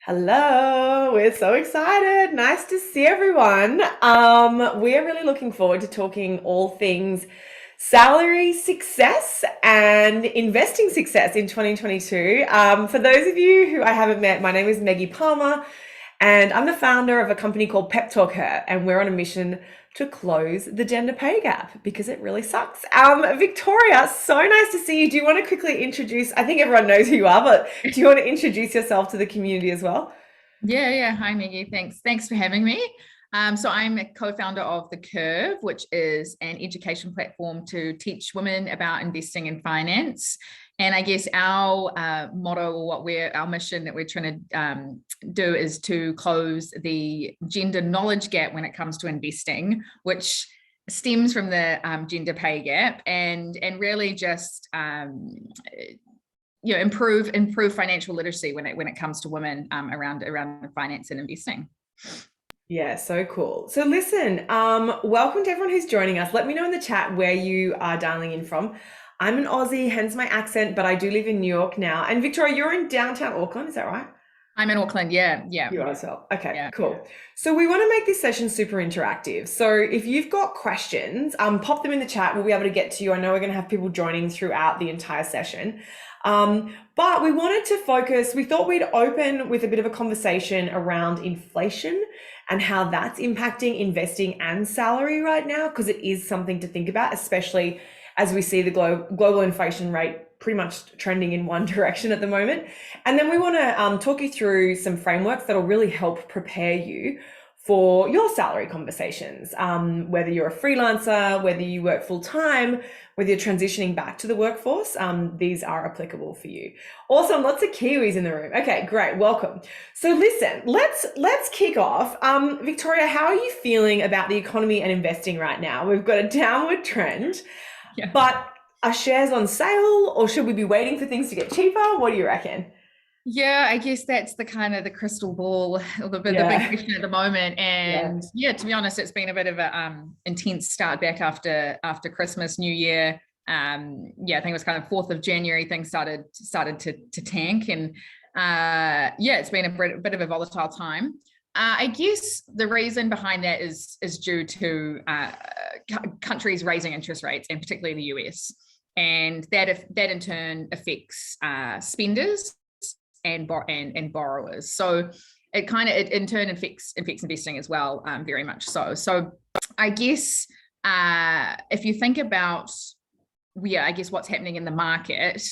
Hello, we're so excited. Nice to see everyone. We are really looking forward to talking all things salary success and investing success in 2022. For those of you who I haven't met, my name is Meggie Palmer, and I'm the founder of a company called PepTalkHer, and we're on a mission to close the gender pay gap because it really sucks. Victoria, so nice to see you. Do you want to quickly introduce? I think everyone knows who you are, but do you want to introduce yourself to the community as well? Yeah. Hi, Meggie. Thanks for having me. So I'm a co-founder of The Curve, which is an education platform to teach women about investing in finance. And I guess our motto, or our mission that we're trying to do, is to close the gender knowledge gap when it comes to investing, which stems from the gender pay gap, and really just improve financial literacy when it comes to women around finance and investing. Yeah, so cool. So listen, welcome to everyone who's joining us. Let me know in the chat where you are dialing in from. I'm an Aussie, hence my accent, but I do live in New York now. And Victoria, you're in downtown Auckland, is that right? I'm in Auckland, yeah. You are as well. Okay, Yeah. cool. So we want to make this session super interactive. So if you've got questions, pop them in the chat. We'll be able to get to you. I know we're going to have people joining throughout the entire session. But we wanted to focus, we thought we'd open with a bit of a conversation around inflation and how that's impacting investing and salary right now, because it is something to think about, especially as we see the global inflation rate pretty much trending in one direction at the moment. And then we want to talk you through some frameworks that'll really help prepare you for your salary conversations, whether you're a freelancer, whether you work full time, whether you're transitioning back to the workforce, these are applicable for you. Awesome, lots of Kiwis in the room. Okay, great, welcome. So listen, let's kick off. Victoria, how are you feeling about the economy and investing right now? We've got a downward trend, but are shares on sale, or should we be waiting for things to get cheaper? What do you reckon? Yeah, I guess that's the kind of the crystal ball, or the big question at the moment. And to be honest, it's been a bit of a intense start back after Christmas, New Year. I think it was kind of 4th of January, things started to tank, and it's been a bit of a volatile time. I guess the reason behind that is due to countries raising interest rates, and particularly the US, and that in turn affects spenders and borrowers. So it in turn affects investing as well, very much so. So I guess if you think about I guess what's happening in the market,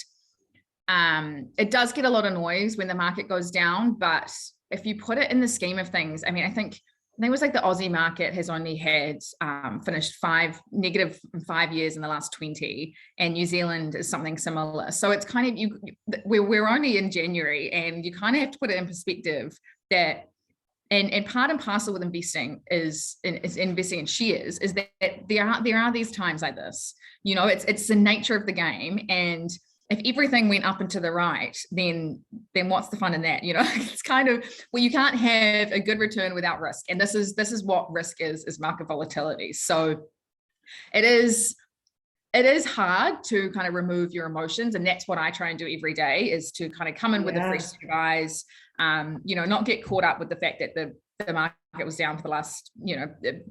it does get a lot of noise when the market goes down, but if you put it in the scheme of things, I mean, I think it was like the Aussie market has only had finished negative 5 years in the last 20, and New Zealand is something similar. So it's kind of, we're only in January, and you kind of have to put it in perspective that, and part and parcel with investing is investing in shares, is that there are these times like this. It's the nature of the game, and if everything went up and to the right, then what's the fun in that? It's kind of, well, you can't have a good return without risk. And this is what risk is market volatility. So it is hard to kind of remove your emotions. And that's what I try and do every day, is to kind of come in with a fresh set of eyes, not get caught up with the fact that the market was down for the last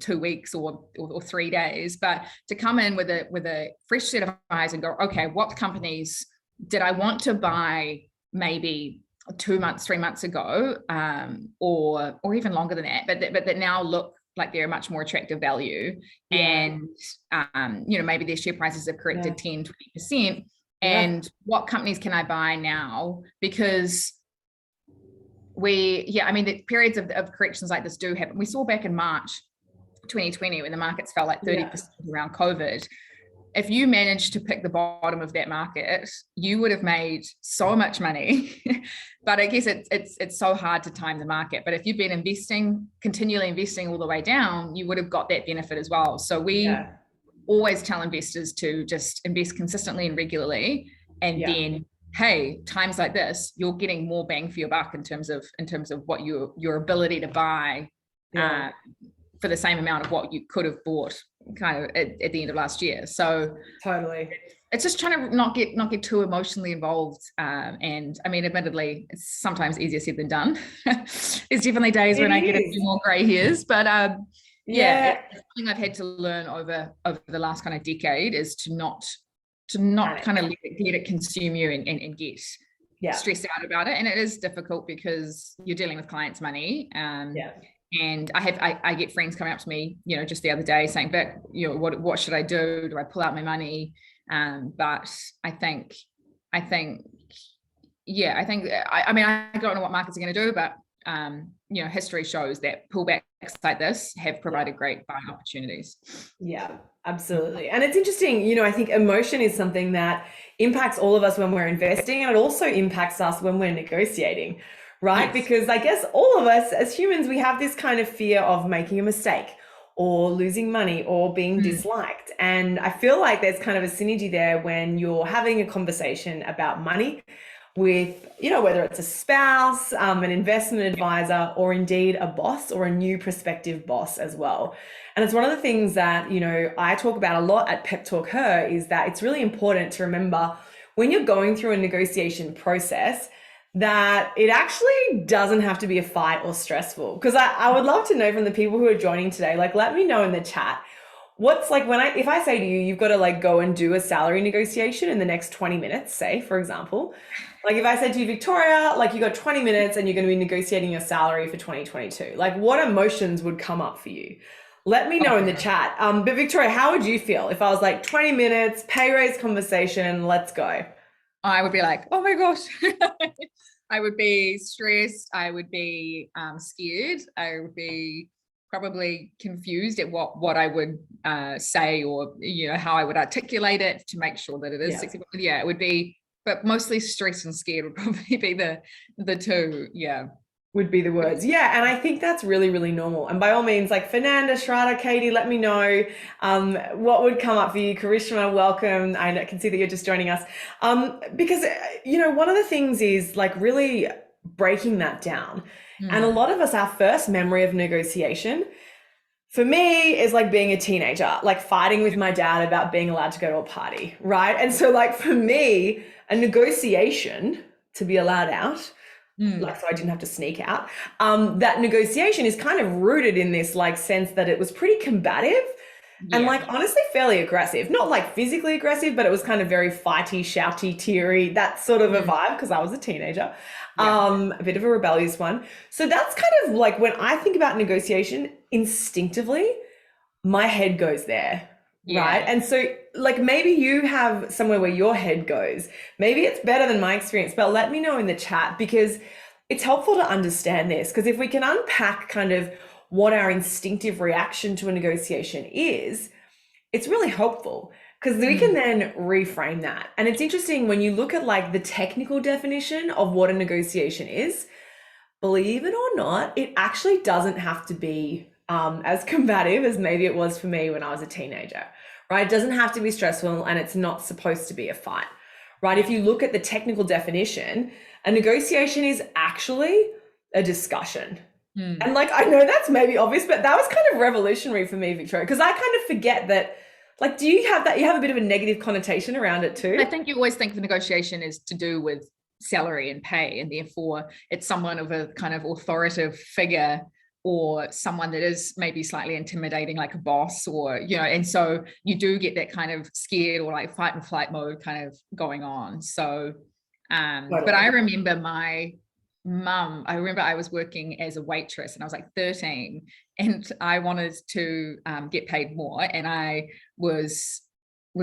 2 weeks or 3 days, but to come in with a fresh set of eyes and go, okay, what companies did I want to buy maybe 2 months, 3 months ago, or even longer than that, but that now look like they're a much more attractive value, and maybe their share prices have corrected 10-20%, and what companies can I buy now? Because the periods of corrections like this do happen. We saw back in March 2020 when the markets fell like 30% around COVID. If you managed to pick the bottom of that market, you would have made so much money. But I guess it's so hard to time the market. But if you've been continually investing all the way down, you would have got that benefit as well. So we always tell investors to just invest consistently and regularly, and then, hey, times like this, you're getting more bang for your buck in terms of what your ability to buy for the same amount of what you could have bought kind of at the end of last year. So totally. it's just trying to not get too emotionally involved. And I mean, admittedly, it's sometimes easier said than done. There's definitely days when I get a few more gray hairs, but Yeah. it's something I've had to learn over the last kind of decade, is to not Panic. kind of let it consume you and get stressed out about it. And it is difficult because you're dealing with clients' money. And I get friends coming up to me, just the other day saying, "Vic, what should I do? Do I pull out my money?" But I think, I mean, I don't know what markets are going to do, but history shows that pullbacks like this have provided great buying opportunities. Yeah, absolutely. And it's interesting, I think emotion is something that impacts all of us when we're investing, and it also impacts us when we're negotiating, right? Yes. Because I guess all of us as humans, we have this kind of fear of making a mistake or losing money or being disliked. And I feel like there's kind of a synergy there when you're having a conversation about money with, whether it's a spouse, an investment advisor, or indeed a boss or a new prospective boss as well. And it's one of the things that, I talk about a lot at PepTalkHer, is that it's really important to remember when you're going through a negotiation process that it actually doesn't have to be a fight or stressful. Because I would love to know from the people who are joining today, like, let me know in the chat, what's like if I say to you, you've got to like go and do a salary negotiation in the next 20 minutes, say, for example, like if I said to you, Victoria, like you got 20 minutes and you're going to be negotiating your salary for 2022, like what emotions would come up for you? Let me know in the chat. But Victoria, how would you feel if I was like 20 minutes, pay raise conversation, let's go? I would be like, oh my gosh. I would be stressed. I would be scared. I would be probably confused at what I would say, or how I would articulate it to make sure that it is sexy. Yeah, it would be, but mostly stressed and scared would probably be the two. Yeah. Would be the words. Yeah. And I think that's really, really normal. And by all means, like Fernanda, Shrada, Katie, let me know what would come up for you. Karishma, welcome. I can see that you're just joining us. Because, one of the things is like really breaking that down. And a lot of us, our first memory of negotiation, for me, is like being a teenager, like fighting with my dad about being allowed to go to a party, right? And so like for me, a negotiation to be allowed out, like, so I didn't have to sneak out. That negotiation is kind of rooted in this like sense that it was pretty combative and like honestly fairly aggressive, not like physically aggressive, but it was kind of very fighty, shouty, teary, that sort of a vibe, because I was a teenager, a bit of a rebellious one. So that's kind of like when I think about negotiation, instinctively, my head goes there. Right. And so like maybe you have somewhere where your head goes. Maybe it's better than my experience, but let me know in the chat, because it's helpful to understand this. Because if we can unpack kind of what our instinctive reaction to a negotiation is, it's really helpful, because we can then reframe that. And it's interesting when you look at like the technical definition of what a negotiation is, believe it or not, it actually doesn't have to be as combative as maybe it was for me when I was a teenager, right? It doesn't have to be stressful, and it's not supposed to be a fight, right? If you look at the technical definition, a negotiation is actually a discussion. And like, I know that's maybe obvious, but that was kind of revolutionary for me, Victoria, because I kind of forget that, like, do you have that? You have a bit of a negative connotation around it too? I think you always think the negotiation is to do with salary and pay, and therefore it's someone of a kind of authoritative figure, or someone that is maybe slightly intimidating, like a boss, or and so you do get that kind of scared or like fight and flight mode kind of going on. So but I remember my mum, I was working as a waitress, and I was like 13, and I wanted to get paid more, and I was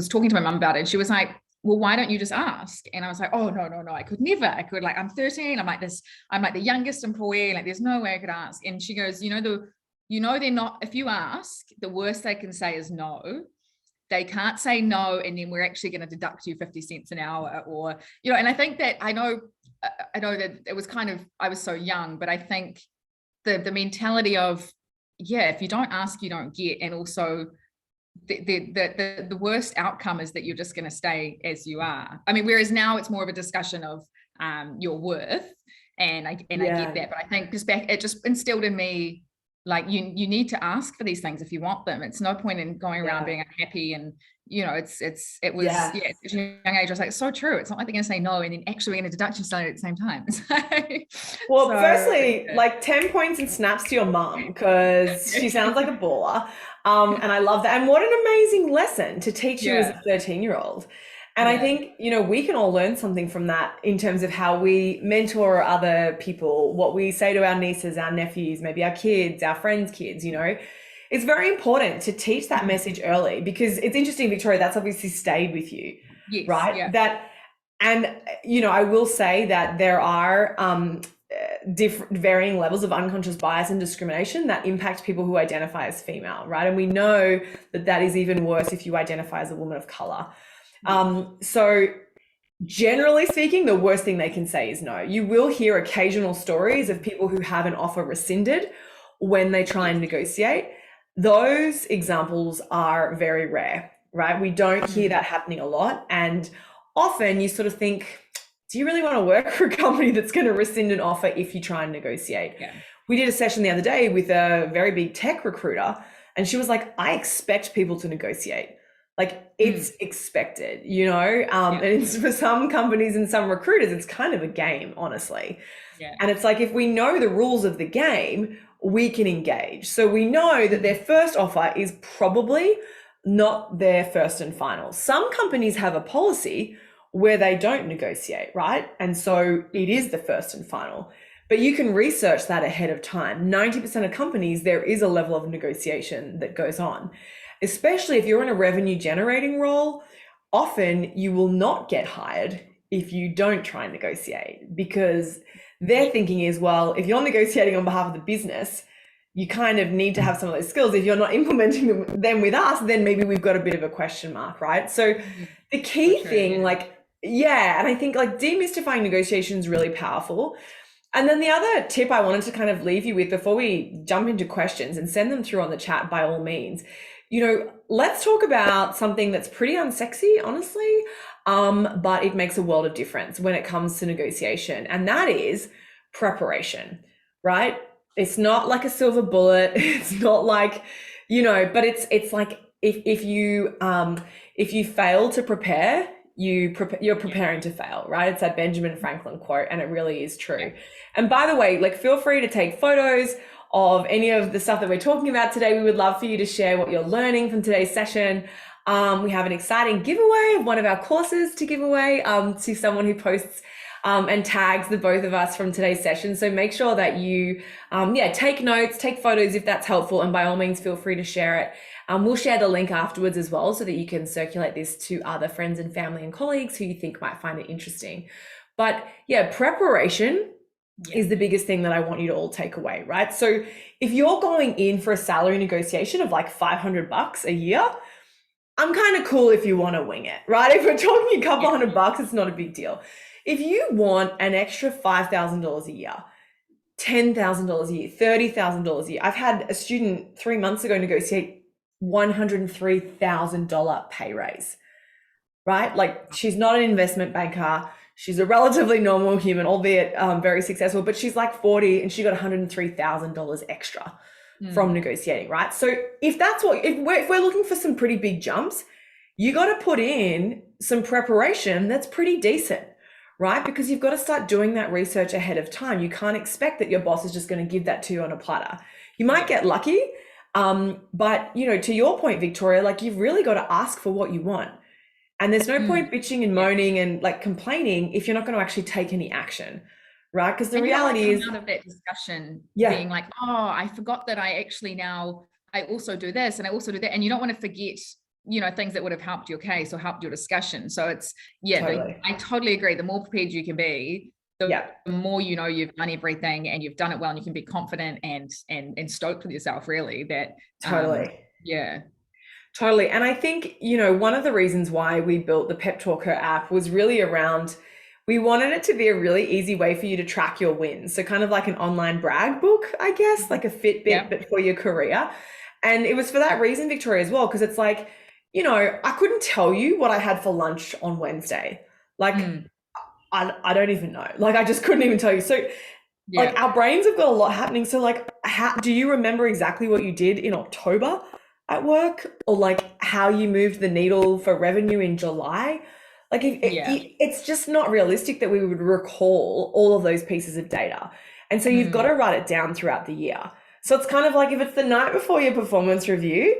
talking to my mum about it, and she was like, well, why don't you just ask? And I was like, oh, no, I could never. I could, like, I'm 13. I'm like the youngest employee. Like, there's no way I could ask. And she goes, they're not, if you ask, the worst they can say is no. They can't say no, and then we're actually going to deduct you 50 cents an hour, or, and I think that I know that it was kind of, I was so young, but I think the mentality of, if you don't ask, you don't get. And also, the worst outcome is that you're just going to stay as you are. I mean, whereas now it's more of a discussion of your worth, and I get that, but I think it just instilled in me like you need to ask for these things if you want them. It's no point in going around being unhappy, and it was at such a young age. I was like, so true. It's not like they're going to say no and then actually in a deduction study at the same time. Well, firstly, like 10 points and snaps to your mum, because she sounds like a baller. And I love that. And what an amazing lesson to teach you as a 13-year-old. And I think, we can all learn something from that in terms of how we mentor other people, what we say to our nieces, our nephews, maybe our kids, our friends' kids, It's very important to teach that message early, because it's interesting, Victoria, that's obviously stayed with you, right? Yeah. I will say that there are different varying levels of unconscious bias and discrimination that impact people who identify as female, right? And we know that is even worse if you identify as a woman of color. So generally speaking, the worst thing they can say is no. You will hear occasional stories of people who have an offer rescinded when they try and negotiate. Those examples are very rare, right? We don't hear that happening a lot. And often you sort of think, do you really want to work for a company that's going to rescind an offer if you try and negotiate? Yeah. We did a session the other day with a very big tech recruiter, and she was like, I expect people to negotiate. Like, it's expected, and for some companies and some recruiters, it's kind of a game, honestly. Yeah. And it's like, if we know the rules of the game, we can engage. So we know that their first offer is probably not their first and final. Some companies have a policy where they don't negotiate, right? And so it is the first and final. But you can research that ahead of time. 90% of companies, there is a level of negotiation that goes on. Especially if you're in a revenue generating role, often you will not get hired if you don't try and negotiate, because their thinking is, well, if you're negotiating on behalf of the business, you kind of need to have some of those skills. If you're not implementing them with us, then maybe we've got a bit of a question mark, right? So the key thing, and I think demystifying negotiation is really powerful. And then the other tip I wanted to kind of leave you with before we jump into questions, and send them through on the chat by all means, let's talk about something that's pretty unsexy, honestly, but it makes a world of difference when it comes to negotiation. And that is preparation, right? It's not like a silver bullet. It's not like, but it's like if you fail to prepare, you're preparing to fail, right? It's that Benjamin Franklin quote, and it really is true. And by the way, feel free to take photos of any of the stuff that we're talking about today. We would love for you to share what you're learning from today's session. We have an exciting giveaway of one of our courses to give away to someone who posts and tags the both of us from today's session. So make sure that you take notes, take photos if that's helpful, and by all means feel free to share it. We'll share the link afterwards as well, so that you can circulate this to other friends and family and colleagues who you think might find it interesting. But preparation is the biggest thing that I want you to all take away, right? So if you're going in for a salary negotiation of $500 a year, I'm kind of cool if you want to wing it, right? If we're talking a couple $100, it's not a big deal. If you want an extra $5,000 a year, $10,000 a year, $30,000 a year, I've had a student 3 months ago negotiate $103,000 pay raise, right? She's not an investment banker. She's a relatively normal human, albeit very successful, but she's 40 and she got $103,000 extra from negotiating, right? So if we're looking for some pretty big jumps, you got to put in some preparation that's pretty decent, right? Because you've got to start doing that research ahead of time. You can't expect that your boss is just going to give that to you on a platter. You might get lucky, but to your point, Victoria, you've really got to ask for what you want. And there's no point bitching and moaning and complaining if you're not going to actually take any action, right? Because the reality is out of that discussion being I forgot that I also do this and I also do that. And you don't want to forget, things that would have helped your case or helped your discussion. So it's, totally. I totally agree. The more prepared you can be, the more you've done everything and you've done it well, and you can be confident and stoked with yourself, really. That totally. Totally. And I think, one of the reasons why we built the PepTalkHer app was really around, we wanted it to be a really easy way for you to track your wins. So kind of like an online brag book, I guess, like a Fitbit, but for your career. And it was for that reason, Victoria, as well, because it's I couldn't tell you what I had for lunch on Wednesday. I don't even know. I just couldn't even tell you. So Yeah. our brains have got a lot happening. So like, how do you remember exactly what you did in October at work, or like how you moved the needle for revenue in July? Like, Yeah. it's just not realistic that we would recall all of those pieces of data. And so you've got to write it down throughout the year. So it's kind of like if it's the night before your performance review,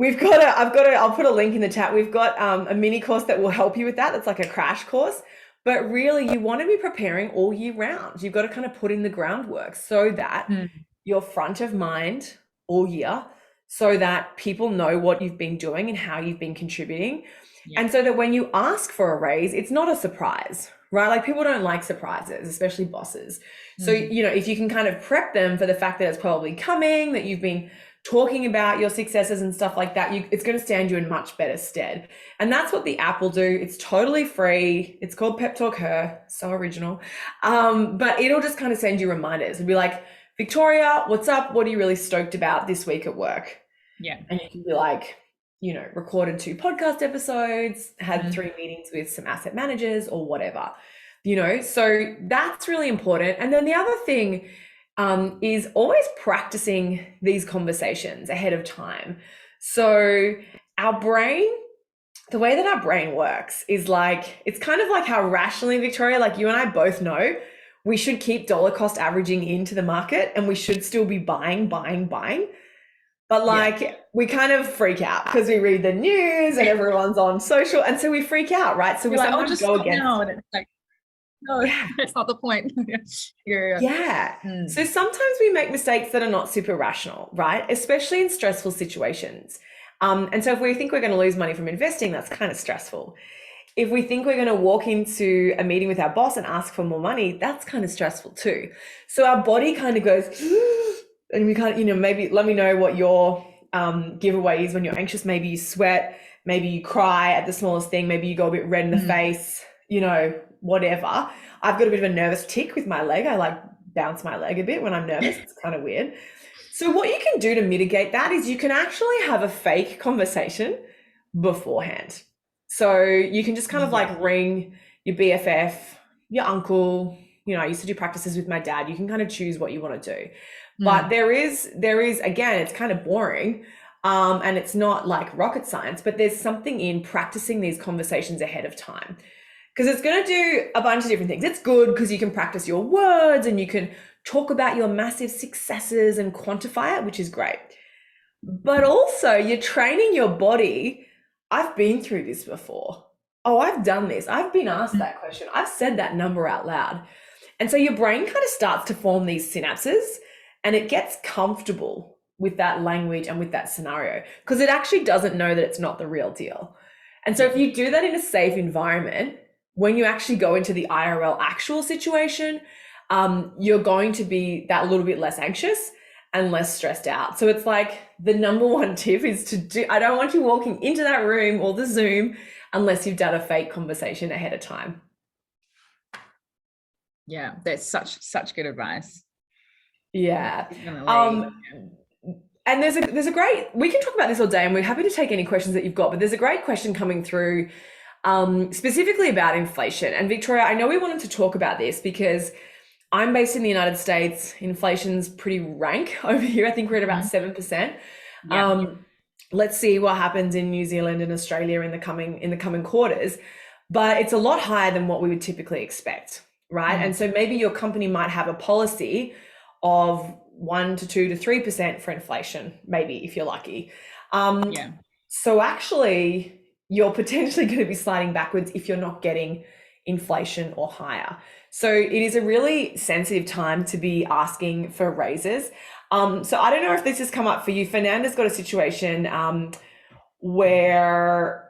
I'll put a link in the chat. We've got a mini course that will help you with that. That's like a crash course. But really, you want to be preparing all year round. You've got to kind of put in the groundwork so that you're front of mind all year, so that people know what you've been doing and how you've been contributing. Yeah. And so that when you ask for a raise, it's not a surprise, right? Like, people don't like surprises, especially bosses. So, if you can kind of prep them for the fact that it's probably coming, that you've been talking about your successes and stuff like that, it's going to stand you in much better stead. And that's what the app will do. It's totally free. It's called PepTalkHer. So original. But it'll just kind of send you reminders. It'll be like, Victoria, what's up? What are you really stoked about this week at work? Yeah. And you can be like, recorded 2 podcast episodes, had 3 meetings with some asset managers or whatever, so that's really important. And then the other thing is always practicing these conversations ahead of time. So our brain, the way that our brain works is like, it's kind of like how rationally, Victoria, like you and I both know, we should keep dollar cost averaging into the market, and we should still be buying. But like, we kind of freak out because we read the news and everyone's on social. And so we freak out, right? So we like, sometimes go against. Now. And it's like, no, that's not the point. Yeah. So sometimes we make mistakes that are not super rational, right? Especially in stressful situations. And so if we think we're going to lose money from investing, that's kind of stressful. If we think we're going to walk into a meeting with our boss and ask for more money, that's kind of stressful too. So our body kind of goes, and we kind of, maybe let me know what your giveaway is when you're anxious. Maybe you sweat, maybe you cry at the smallest thing, maybe you go a bit red in the face, whatever. I've got a bit of a nervous tick with my leg. I like bounce my leg a bit when I'm nervous. It's kind of weird. So what you can do to mitigate that is you can actually have a fake conversation beforehand. So you can just kind of like ring your BFF, your uncle. I used to do practices with my dad. You can kind of choose what you want to do. But there is, again, it's kind of boring. And it's not like rocket science, but there's something in practicing these conversations ahead of time. Because it's going to do a bunch of different things. It's good because you can practice your words and you can talk about your massive successes and quantify it, which is great. But also you're training your body. I've been through this before. Oh, I've done this. I've been asked that question. I've said that number out loud. And so your brain kind of starts to form these synapses, and it gets comfortable with that language and with that scenario because it actually doesn't know that it's not the real deal. And so if you do that in a safe environment, when you actually go into the IRL actual situation, you're going to be that little bit less anxious and less stressed out. So it's like the number one tip is I don't want you walking into that room or the Zoom unless you've done a fake conversation ahead of time. Yeah, that's such good advice. Yeah. And there's a great, we can talk about this all day and we're happy to take any questions that you've got, but there's a great question coming through specifically about inflation. And Victoria, I know we wanted to talk about this because I'm based in the United States. Inflation's pretty rank over here. I think we're at about 7%. Let's see what happens in New Zealand and Australia in the coming quarters, but it's a lot higher than what we would typically expect, right? And so maybe your company might have a policy of 1 to 2 to 3% for inflation, maybe if you're lucky. So actually, you're potentially going to be sliding backwards if you're not getting inflation or higher. So it is a really sensitive time to be asking for raises. So I don't know if this has come up for you. Fernanda's got a situation where,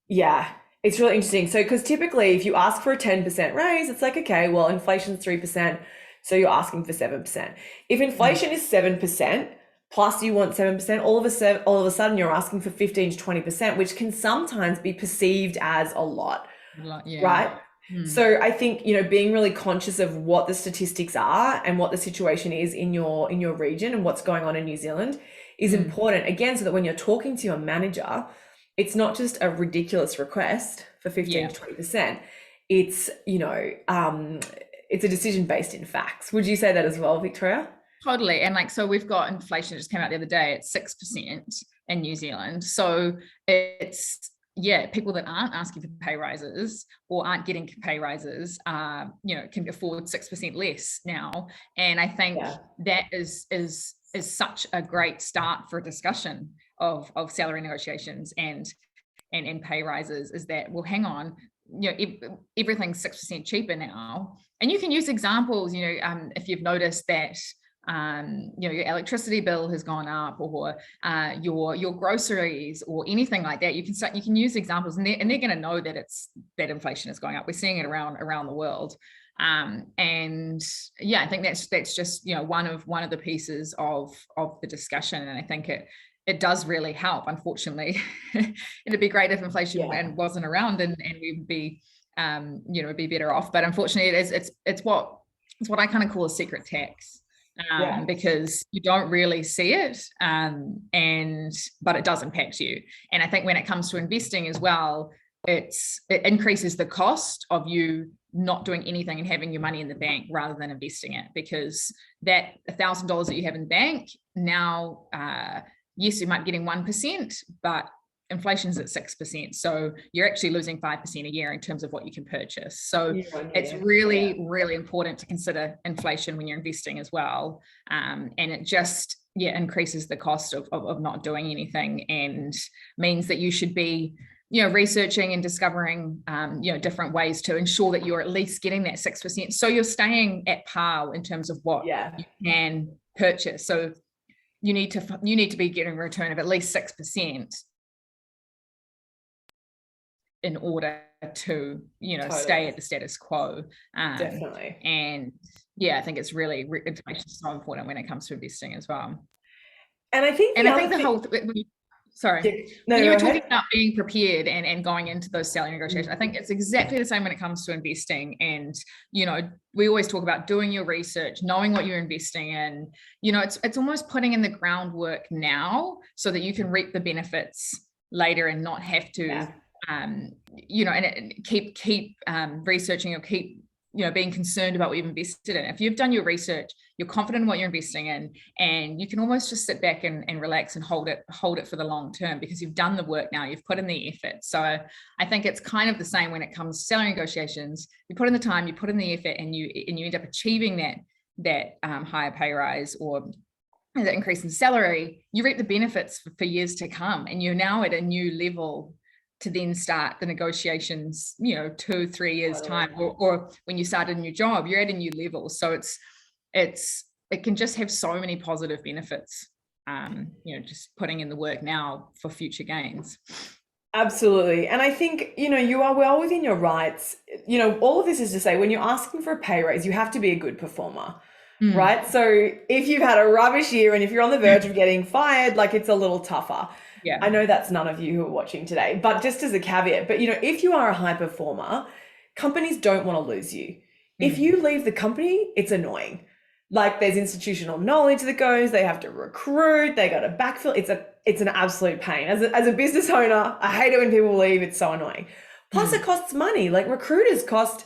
it's really interesting. So because typically if you ask for a 10% raise, it's like, okay, well, inflation's 3%, so you're asking for 7%. If inflation is 7%, plus you want 7%, all of a sudden you're asking for 15 to 20%, which can sometimes be perceived as a lot, right? So I think, being really conscious of what the statistics are and what the situation is in your region and what's going on in New Zealand is important, again, so that when you're talking to your manager, it's not just a ridiculous request for 15 to 20%. It's, it's a decision based in facts. Would you say that as well, Victoria? Totally. And like, so we've got inflation that just came out the other day at 6% in New Zealand. So it's, yeah, people that aren't asking for pay rises or aren't getting pay rises, can afford 6% less now. And I think that is such a great start for a discussion of salary negotiations and pay rises, is that, well, hang on, everything's 6% cheaper now. And you can use examples, if you've noticed that your electricity bill has gone up, or your groceries, or anything like that. You can use examples, and they're going to know that inflation is going up. We're seeing it around the world. And yeah, I think that's just one of the pieces of the discussion. And I think it does really help. Unfortunately, it'd be great if inflation wasn't around and we'd be be better off. But unfortunately, it's what I kind of call a secret tax. Because you don't really see it, but it does impact you. And I think when it comes to investing as well, it increases the cost of you not doing anything and having your money in the bank rather than investing it, because that $1,000 that you have in the bank now, yes, you might be getting 1%, but inflation's at 6%. So you're actually losing 5% a year in terms of what you can purchase. So it's really, really important to consider inflation when you're investing as well. And it just, increases the cost of not doing anything, and means that you should be, researching and discovering, different ways to ensure that you're at least getting that 6%. So you're staying at par in terms of what you can purchase. So you need to be getting a return of at least 6%. In order to, stay at the status quo. Definitely. And I think it's really, information is so important when it comes to investing as well. And I think when you were talking about being prepared and going into those salary negotiations, I think it's exactly the same when it comes to investing. And, we always talk about doing your research, knowing what you're investing in. It's almost putting in the groundwork now so that you can reap the benefits later and not have to and keep researching, or keep being concerned about what you've invested in. If you've done your research, you're confident in what you're investing in, and you can almost just sit back and relax and hold it for the long term, because you've done the work now, you've put in the effort. So I think it's kind of the same when it comes to salary negotiations. You put in the time, you put in the effort, and you end up achieving that higher pay rise or the increase in salary. You reap the benefits for years to come, and you're now at a new level to then start the negotiations, 2-3 years time, or when you start a new job, you're at a new level. So it can just have so many positive benefits, just putting in the work now for future gains. Absolutely. And I think, you are well within your rights. All of this is to say, when you're asking for a pay raise, you have to be a good performer, right? So if you've had a rubbish year and if you're on the verge of getting fired, like, it's a little tougher. Yeah. I know that's none of you who are watching today, but just as a caveat, but if you are a high performer, companies don't want to lose you. If you leave the company, it's annoying. Like, there's institutional knowledge that goes, they have to recruit, they got to backfill. It's an absolute pain. As a business owner, I hate it when people leave. It's so annoying. Plus it costs money. Like, recruiters cost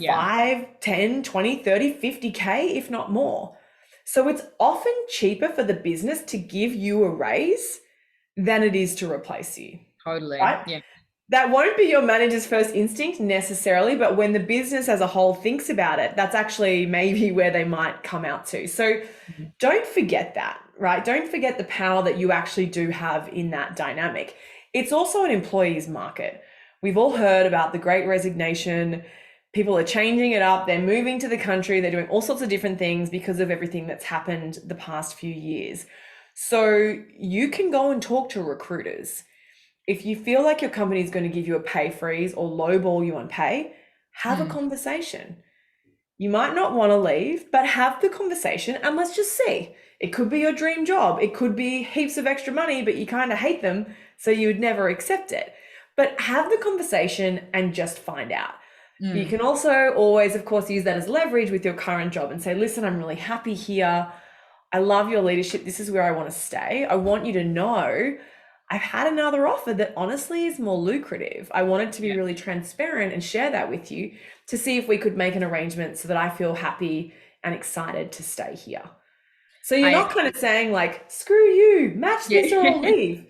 5, 10, 20, 30, 50K, if not more. So it's often cheaper for the business to give you a raise than it is to replace you. Totally. Right? Yeah. That won't be your manager's first instinct necessarily, but when the business as a whole thinks about it, that's actually maybe where they might come out to. So don't forget that, right? Don't forget the power that you actually do have in that dynamic. It's also an employee's market. We've all heard about the Great Resignation. People are changing it up. They're moving to the country. They're doing all sorts of different things because of everything that's happened the past few years. So you can go and talk to recruiters. If you feel like your company is going to give you a pay freeze or lowball you on pay, have a conversation. You might not want to leave, but have the conversation and let's just see. It could be your dream job. It could be heaps of extra money, but you kind of hate them, so you would never accept it. But have the conversation and just find out. You can also always, of course, use that as leverage with your current job and say, listen, I'm really happy here. I love your leadership. This is where I want to stay. I want you to know I've had another offer that honestly is more lucrative. I wanted to be Yeah. really transparent and share that with you to see if we could make an arrangement so that I feel happy and excited to stay here. So you're I not kind of saying like, screw you, match this or I'll yeah. leave,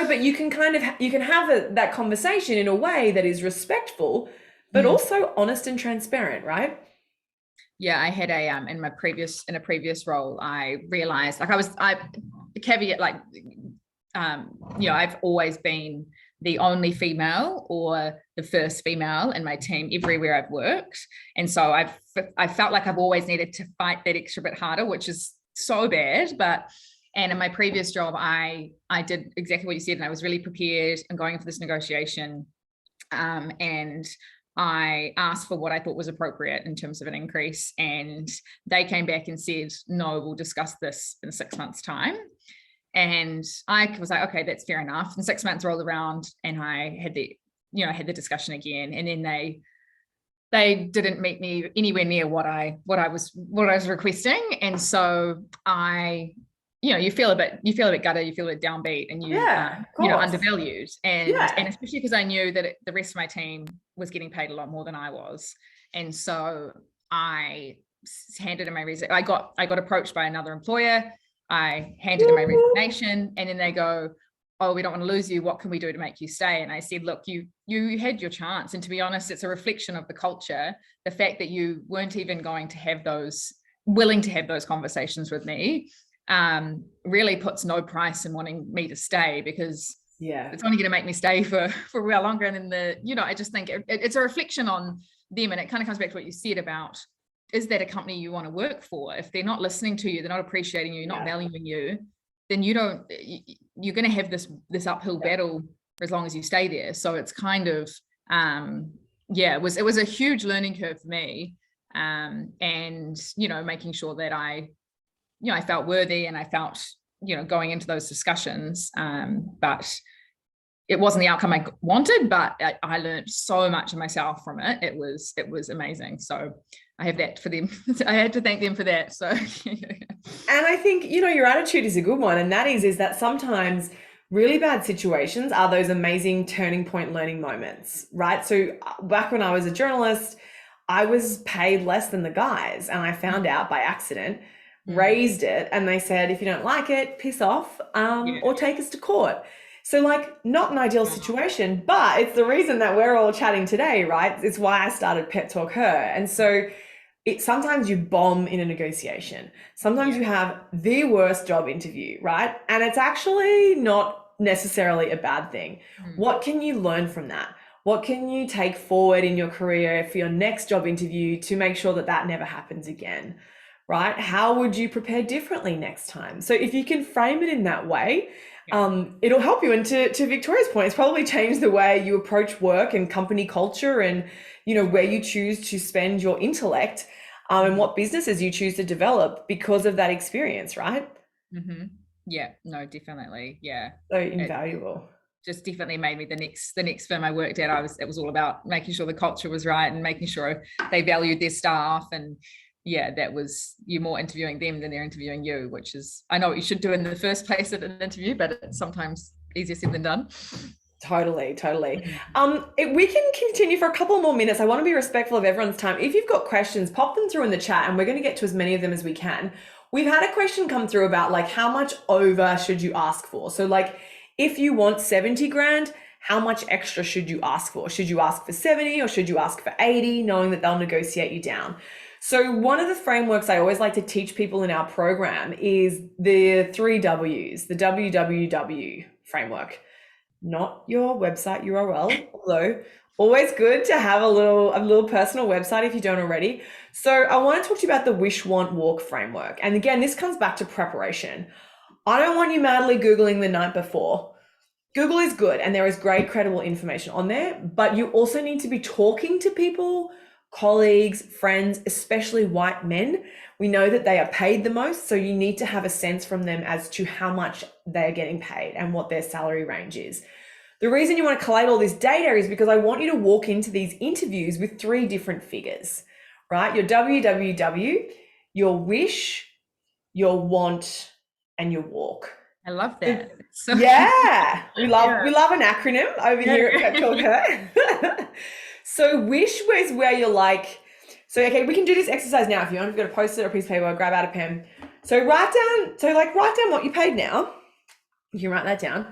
but you can kind of, you can have that conversation in a way that is respectful, but Mm. also honest and transparent, right? Yeah, I had a in a previous role, I realized like I caveat like I've always been the only female or the first female in my team everywhere I've worked. And so I felt like I've always needed to fight that extra bit harder, which is so bad. And in my previous job, I did exactly what you said, and I was really prepared and going for this negotiation. And I asked for what I thought was appropriate in terms of an increase, and they came back and said, no, we'll discuss this in 6 months' time. And I was like, okay, that's fair enough. And 6 months rolled around, and I had the discussion again, and then they didn't meet me anywhere near what I was requesting, and so you feel a bit gutted, you feel a bit downbeat, and Yeah, of course. undervalued, and Yeah. especially because I knew that the rest of my team was getting paid a lot more than I was, and so I handed in my resignation. I got approached by another employer. I handed in my resignation, and then they go, oh, we don't want to lose you. What can we do to make you stay? And I said, look, you had your chance. And to be honest, it's a reflection of the culture. The fact that you weren't even willing to have those conversations with me, really puts no price in wanting me to stay, because it's only going to make me stay for a while longer. And then I just think it's a reflection on them. And it kind of comes back to what you said about, is that a company you want to work for? If they're not listening to you, they're not appreciating you, not valuing you, then you're going to have this uphill battle for as long as you stay there. So it's kind of, it was a huge learning curve for me. And, making sure that I felt worthy, and I felt, going into those discussions, but it wasn't the outcome I wanted, but I learned so much of myself from it. It was amazing. So I have that for them. I had to thank them for that. So, And I think, your attitude is a good one. And that is that sometimes really bad situations are those amazing turning point learning moments, right? So back when I was a journalist, I was paid less than the guys, and I found out by accident, raised it, and they said, if you don't like it, piss off, or take us to court. So like, not an ideal situation, but it's the reason that we're all chatting today, right? It's why I started PepTalkHer. And so sometimes you bomb in a negotiation. Sometimes you have the worst job interview, right? And it's actually not necessarily a bad thing. What can you learn from that? What can you take forward in your career for your next job interview to make sure that that never happens again, right? How would you prepare differently next time? So if you can frame it in that way, it'll help you. And to Victoria's point, it's probably changed the way you approach work and company culture, and where you choose to spend your intellect, and what businesses you choose to develop because of that experience, right? Yeah, no, definitely. Yeah. So invaluable. Just definitely made me the next firm I worked at. It was all about making sure the culture was right and making sure they valued their staff. And that was, you're more interviewing them than they're interviewing you, which is, I know what you should do in the first place at an interview, but it's sometimes easier said than done. Totally. We can continue for a couple more minutes. I want to be respectful of everyone's time. If you've got questions, pop them through in the chat, and we're going to get to as many of them as we can. We've had a question come through about like, how much over should you ask for? So like, if you want 70 grand, how much extra should you ask for? Should you ask for 70 or should you ask for 80, knowing that they'll negotiate you down? So one of the frameworks I always like to teach people in our program is the 3 W's, the WWW framework. Not your website URL, although always good to have a little personal website if you don't already. So I want to talk to you about the wish, want, walk framework. And again, this comes back to preparation. I don't want you madly Googling the night before. Google is good, and there is great credible information on there, but you also need to be talking to people, colleagues, friends, especially white men. We know that they are paid the most, so you need to have a sense from them as to how much they're getting paid and what their salary range is. The reason you want to collate all this data is because I want you to walk into these interviews with 3 different figures, right? Your WWW, your wish, your want, and your walk. I love that. So Yeah, we love yeah. we love an acronym over here at PepTalkHer. So wish was where you're like, so okay, we can do this exercise now if you want. If you've got a post-it or a piece of paper, grab out a pen. So write down what you paid now. You can write that down.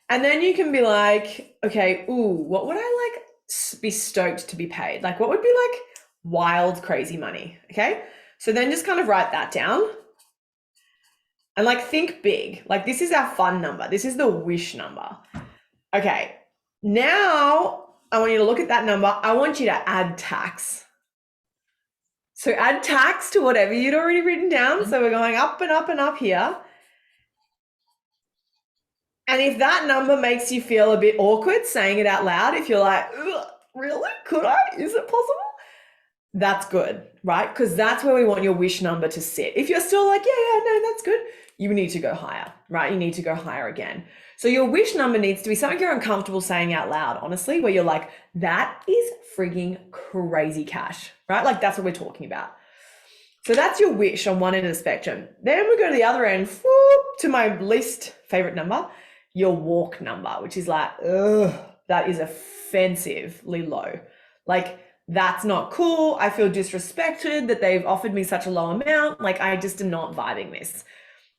And then you can be like, okay, ooh, what would I like be stoked to be paid? Like what would be like wild, crazy money? Okay. So then just kind of write that down. And like think big. Like this is our fun number. This is the wish number. Okay. Now I want you to look at that number. I want you to add tax. So add tax to whatever you'd already written down. So we're going up and up and up here. And if that number makes you feel a bit awkward saying it out loud, if you're like, really? Could I? Is it possible? That's good, right? Because that's where we want your wish number to sit. If you're still like, yeah, no, that's good, you need to go higher, right? You need to go higher again. So your wish number needs to be something you're uncomfortable saying out loud, honestly, where you're like, that is frigging crazy cash, right? Like that's what we're talking about. So that's your wish on one end of the spectrum. Then we go to the other end, to my least favorite number, your walk number, which is like, that is offensively low. Like, that's not cool. I feel disrespected that they've offered me such a low amount. Like, I just am not vibing this.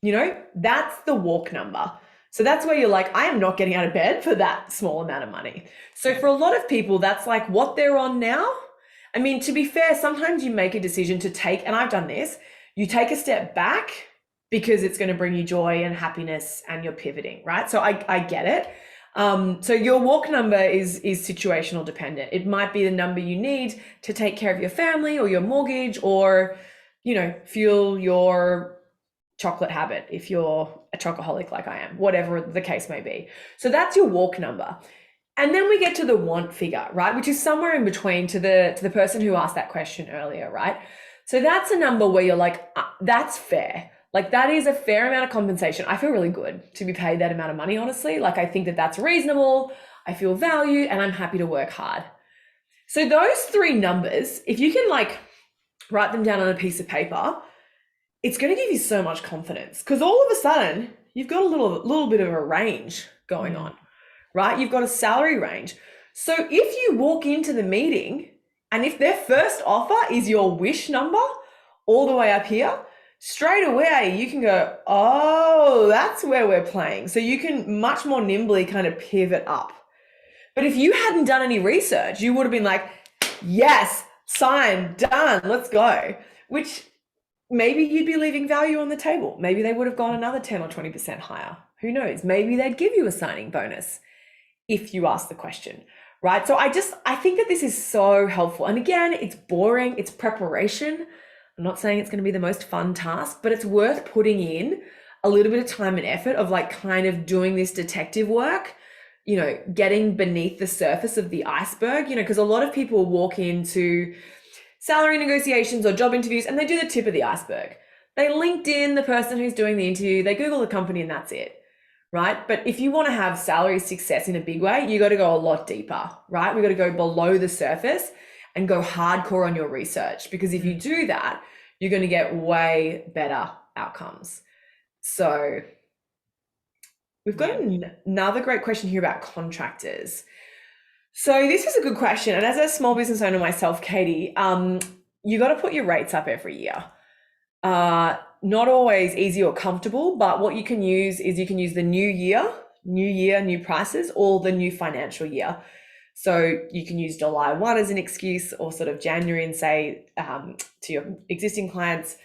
You know, that's the walk number. So that's where you're like, I am not getting out of bed for that small amount of money. So for a lot of people, that's like what they're on now. I mean, to be fair, sometimes you make a decision to take, and I've done this, you take a step back because it's going to bring you joy and happiness and you're pivoting, right? So I get it. So your walk number is situational dependent. It might be the number you need to take care of your family or your mortgage or, you know, fuel your chocolate habit if you're a chocoholic like I am, whatever the case may be. So that's your walk number. And then we get to the want figure, right? Which is somewhere in between to the person who asked that question earlier, right? So that's a number where you're like, that's fair. Like that is a fair amount of compensation. I feel really good to be paid that amount of money, honestly. Like I think that that's reasonable. I feel valued and I'm happy to work hard. So those three numbers, if you can like write them down on a piece of paper, it's going to give you so much confidence because all of a sudden you've got a little bit of a range going on, right? You've got a salary range. So if you walk into the meeting and if their first offer is your wish number all the way up here, straight away you can go, oh, that's where we're playing. So you can much more nimbly kind of pivot up. But if you hadn't done any research, you would have been like, yes, sign, done, let's go. Which maybe you'd be leaving value on the table. Maybe they would have gone another 10 or 20% higher. Who knows? Maybe they'd give you a signing bonus if you ask the question, right? So I think that this is so helpful. And again, it's boring, it's preparation. I'm not saying it's going to be the most fun task, but it's worth putting in a little bit of time and effort of like kind of doing this detective work, you know, getting beneath the surface of the iceberg, you know, because a lot of people walk into salary negotiations or job interviews and they do the tip of the iceberg. They LinkedIn the person who's doing the interview, they Google the company and that's it, right? But if you want to have salary success in a big way, you got to go a lot deeper, right? We got to go below the surface and go hardcore on your research because if you do that, you're going to get way better outcomes. So we've got another great question here about contractors. So this is a good question. And as a small business owner myself, Katie, you got to put your rates up every year. Not always easy or comfortable, but what you can use is you can use the new year, new prices, or the new financial year. So you can use July 1 as an excuse or sort of January and say to your existing clients,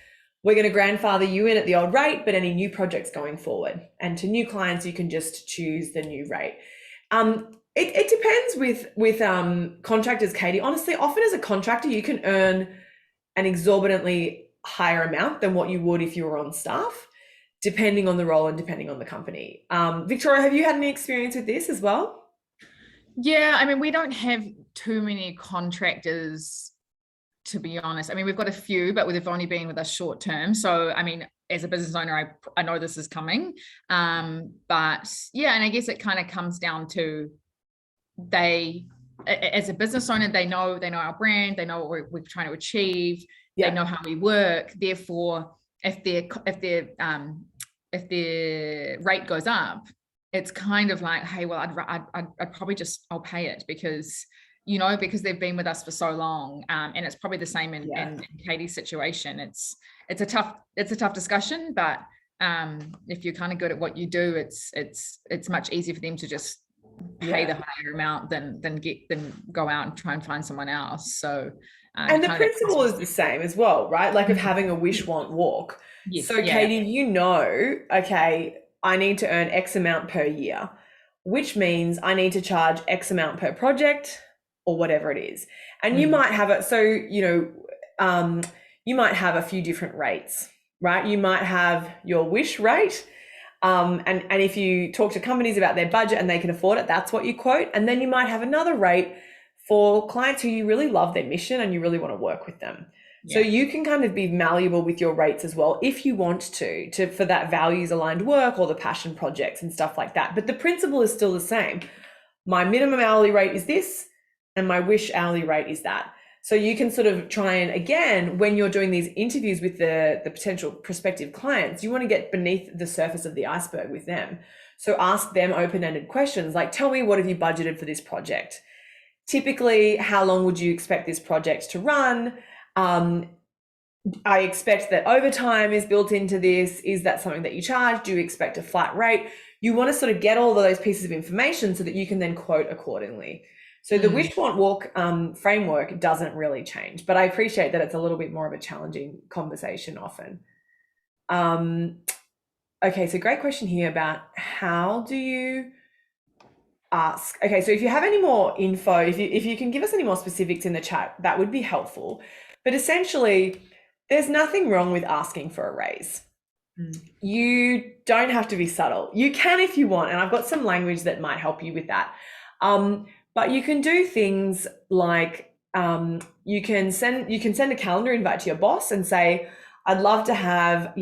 we're going to grandfather you in at the old rate, but any new projects going forward. And to new clients, you can just choose the new rate. It depends with contractors, Katie. Honestly, often as a contractor, you can earn an exorbitantly higher amount than what you would if you were on staff, depending on the role and depending on the company. Victoria, have you had any experience with this as well? Yeah, I mean, we don't have too many contractors, to be honest. I mean, we've got a few, but they've only been with us short term. So, I mean, as a business owner, I know this is coming. But yeah, and I guess it kind of comes down to as a business owner, they know our brand, they know what we're trying to achieve, they know how we work. Therefore, if they're if their rate goes up, it's kind of like, hey, well, I'd probably just, I'll pay it because, because they've been with us for so long. And it's probably the same in Katie's situation. It's a tough discussion, but if you're kind of good at what you do, it's much easier for them to just pay the higher amount than go out and try and find someone else. So and the principle is the same as well, right? Like of having a wish, want, walk. Yes, so Katie, okay, I need to earn X amount per year, which means I need to charge X amount per project or whatever it is. And you might have it. So, you might have a few different rates, right? You might have your wish rate. And if you talk to companies about their budget and they can afford it, that's what you quote. And then you might have another rate for clients who you really love their mission and you really want to work with them. Yeah. So you can kind of be malleable with your rates as well if you want to for that values aligned work or the passion projects and stuff like that. But the principle is still the same. My minimum hourly rate is this and my wish hourly rate is that. So you can sort of try and, again, when you're doing these interviews with the potential prospective clients, you want to get beneath the surface of the iceberg with them. So ask them open-ended questions like, tell me, what have you budgeted for this project? Typically, how long would you expect this project to run? I expect that overtime is built into this. Is that something that you charge? Do you expect a flat rate? You want to sort of get all of those pieces of information so that you can then quote accordingly. So the wish, want, walk framework doesn't really change, but I appreciate that it's a little bit more of a challenging conversation often. Okay, so great question here about how do you ask. Okay, so if you have any more info, if you can give us any more specifics in the chat, that would be helpful. But essentially, there's nothing wrong with asking for a raise. You don't have to be subtle. You can if you want, and I've got some language that might help you with that. But you can do things like you can send a calendar invite to your boss and say, I'd love to have,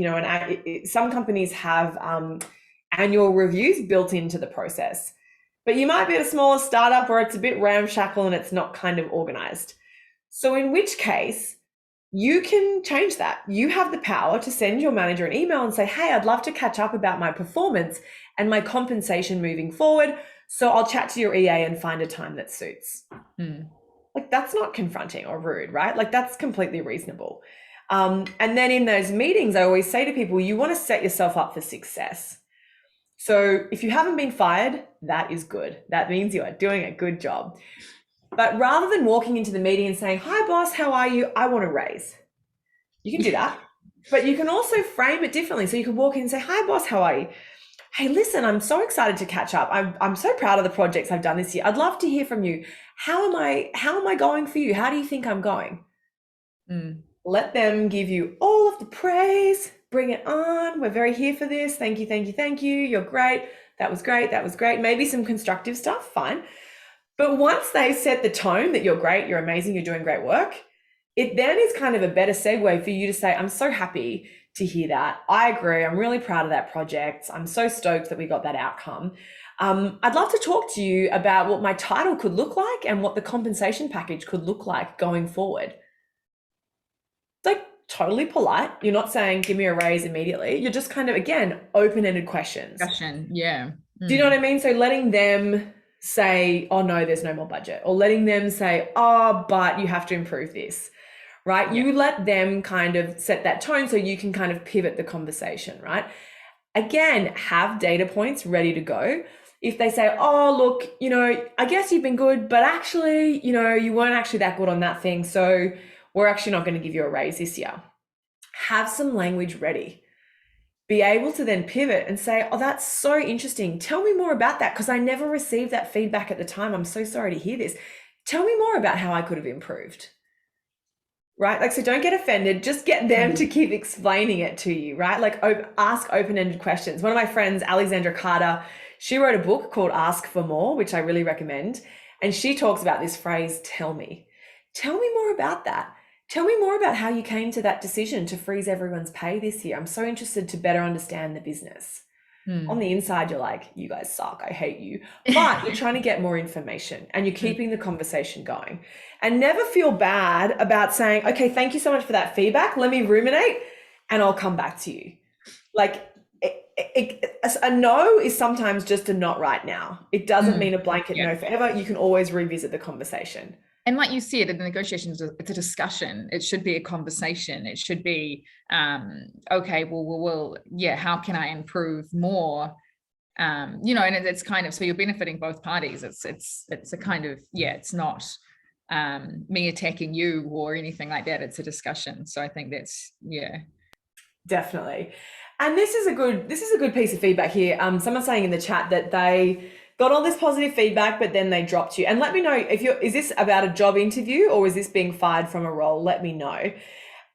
some companies have annual reviews built into the process. But you might be at a smaller startup where it's a bit ramshackle and it's not kind of organized. So in which case, you can change that. You have the power to send your manager an email and say, hey, I'd love to catch up about my performance and my compensation moving forward. So I'll chat to your EA and find a time that suits. Like that's not confronting or rude, right? Like that's completely reasonable. And then in those meetings, I always say to people, you want to set yourself up for success. So if you haven't been fired, that is good. That means you are doing a good job. But rather than walking into the meeting and saying, hi boss, how are you? I want a raise. You can do that, but you can also frame it differently. So you can walk in and say, hi boss, how are you? Hey, listen, I'm so excited to catch up. I'm so proud of the projects I've done this year. I'd love to hear from you. How am I going for you? How do you think I'm going? Let them give you all of the praise. Bring it on. We're very here for this. Thank you, thank you, thank you. You're great. That was great. That was great. Maybe some constructive stuff, fine. But once they set the tone that you're great, you're amazing, you're doing great work, it then is kind of a better segue for you to say, I'm so happy to hear that. I agree. I'm really proud of that project. I'm so stoked that we got that outcome. I'd love to talk to you about what my title could look like and what the compensation package could look like going forward. It's like totally polite. You're not saying, give me a raise immediately. You're just kind of, again, open-ended questions. Yeah. Do you know what I mean? So letting them say, oh no, there's no more budget, or letting them say, oh, but you have to improve this, right? You let them kind of set that tone so you can kind of pivot the conversation, right? Again, have data points ready to go. If they say, oh, look, I guess you've been good, but actually, you weren't actually that good on that thing. So we're actually not going to give you a raise this year. Have some language ready. Be able to then pivot and say, oh, that's so interesting. Tell me more about that because I never received that feedback at the time. I'm so sorry to hear this. Tell me more about how I could have improved, right? Like, so don't get offended. Just get them to keep explaining it to you, right? Like ask open-ended questions. One of my friends, Alexandra Carter, she wrote a book called Ask for More, which I really recommend. And she talks about this phrase, tell me. Tell me more about that. Tell me more about how you came to that decision to freeze everyone's pay this year. I'm so interested to better understand the business. On the inside, you're like, you guys suck. I hate you. But you're trying to get more information and you're keeping the conversation going. And never feel bad about saying, okay, thank you so much for that feedback. Let me ruminate and I'll come back to you. Like, a no is sometimes just a not right now. It doesn't mean a blanket Yeah. no forever. You can always revisit the conversation. And like you said, in the negotiations, it's a discussion. It should be a conversation. It should be, okay, well, yeah, how can I improve more? You know, and it's kind of, so you're benefiting both parties. It's a kind of, yeah, it's not me attacking you or anything like that. It's a discussion. So I think that's, yeah. Definitely. And this is a good piece of feedback here. Someone's saying in the chat that they got all this positive feedback, but then they dropped you. And let me know if is this about a job interview or is this being fired from a role? Let me know.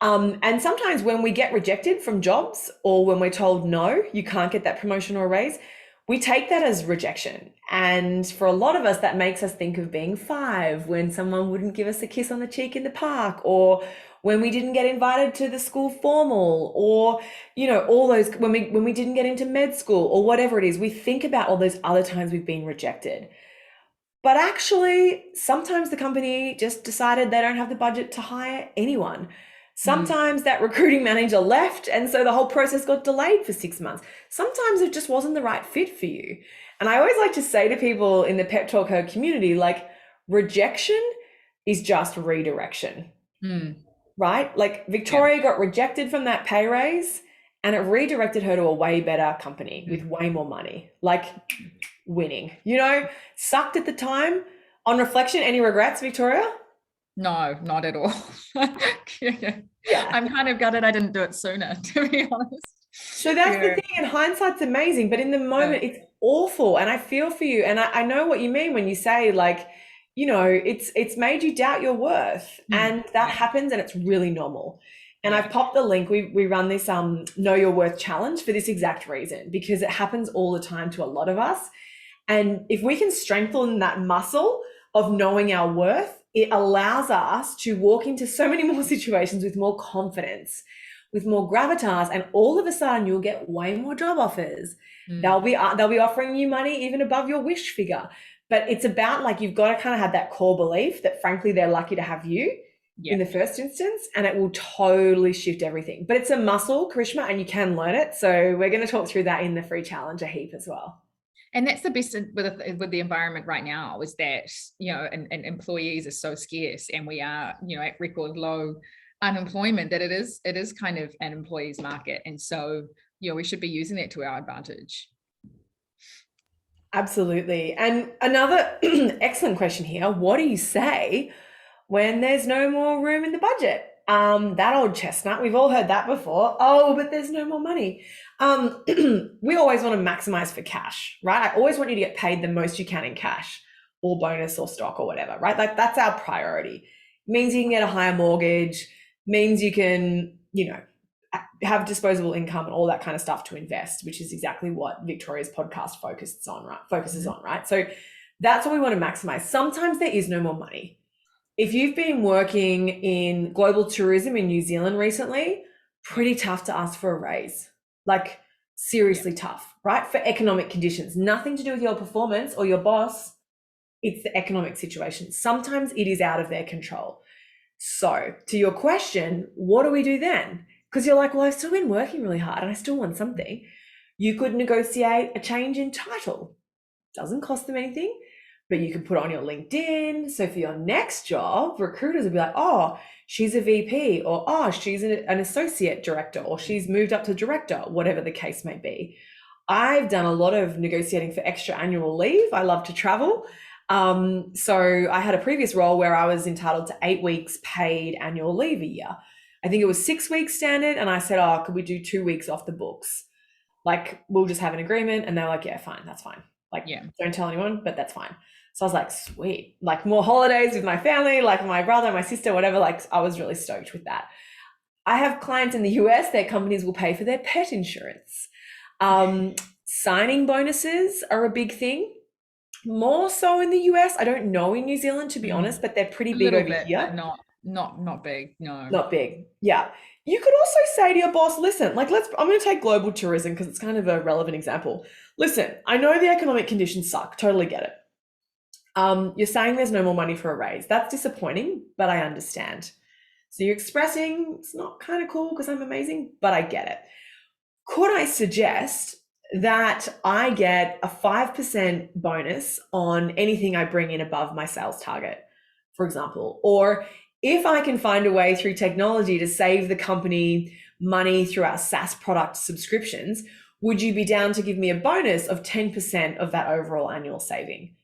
And sometimes when we get rejected from jobs or when we're told no, you can't get that promotion or raise, we take that as rejection. And for a lot of us, that makes us think of being 5 when someone wouldn't give us a kiss on the cheek in the park, or when we didn't get invited to the school formal, or, you know, all those, when we didn't get into med school or whatever it is, we think about all those other times we've been rejected. But actually, sometimes the company just decided they don't have the budget to hire anyone. Sometimes that recruiting manager left, and so the whole process got delayed for 6 months. Sometimes it just wasn't the right fit for you. And I always like to say to people in the PepTalkHer community, like, rejection is just redirection, right? Like, Victoria got rejected from that pay raise, and it redirected her to a way better company with way more money. Like, winning, you know, sucked at the time. On reflection, any regrets, Victoria? No, not at all. Yeah. I'm kind of gutted I didn't do it sooner, to be honest. So that's the thing, and hindsight's amazing, but in the moment it's awful. And I feel for you. And I know what you mean when you say, like, you know, it's made you doubt your worth. And that happens, and it's really normal. And I've popped the link. We run this Know Your Worth challenge for this exact reason, because it happens all the time to a lot of us. And if we can strengthen that muscle of knowing our worth, it allows us to walk into so many more situations with more confidence, with more gravitas, and all of a sudden you'll get way more job offers. They'll be offering you money even above your wish figure. But it's about, like, you've got to kind of have that core belief that frankly they're lucky to have you in the first instance, and it will totally shift everything. But it's a muscle, Karishma, and you can learn it. So we're going to talk through that in the free challenge a heap as well. And that's the best with the environment right now, is that, you know, and employees are so scarce, and we are, you know, at record low unemployment, that it is kind of an employee's market. And so, you know, we should be using that to our advantage. Absolutely. And another excellent question here. What do you say when there's no more room in the budget? That old chestnut, we've all heard that before. Oh, but there's no more money. We always want to maximize for cash, right? I always want you to get paid the most you can in cash or bonus or stock or whatever, right? Like, that's our priority. It means you can get a higher mortgage, means you can, you know, have disposable income and all that kind of stuff to invest, which is exactly what Victoria's podcast focuses on, right? So that's what we want to maximize. Sometimes there is no more money. If you've been working in global tourism in New Zealand recently, pretty tough to ask for a raise. Like, seriously tough, right? For economic conditions, nothing to do with your performance or your boss. It's the economic situation. Sometimes it is out of their control. So to your question, what do we do then? Because you're like, well, I've still been working really hard and I still want something. You could negotiate a change in title. Doesn't cost them anything, but you can put it on your LinkedIn. So for your next job, recruiters will be like, oh, she's a VP, or oh, she's an associate director, or she's moved up to director, whatever the case may be. I've done a lot of negotiating for extra annual leave. I love to travel. So I had a previous role where I was entitled to 8 weeks paid annual leave a year. I think it was 6 weeks standard. And I said, oh, could we do 2 weeks off the books? Like, we'll just have an agreement. And they're like, yeah, fine. That's fine. Like, don't tell anyone, but that's fine. So I was like, sweet, like more holidays with my family, like my brother, my sister, whatever. Like, I was really stoked with that. I have clients in the US, their companies will pay for their pet insurance. Signing bonuses are a big thing. More so in the US. I don't know in New Zealand, to be honest, but they're pretty big over here. Not big. No. Not big. Yeah. You could also say to your boss, listen, like, I'm going to take global tourism because it's kind of a relevant example. Listen, I know the economic conditions suck. Totally get it. You're saying there's no more money for a raise. That's disappointing, but I understand. So you're expressing it's not kind of cool because I'm amazing, but I get it. Could I suggest that I get a 5% bonus on anything I bring in above my sales target, for example. Or if I can find a way through technology to save the company money through our SaaS product subscriptions, would you be down to give me a bonus of 10% of that overall annual saving?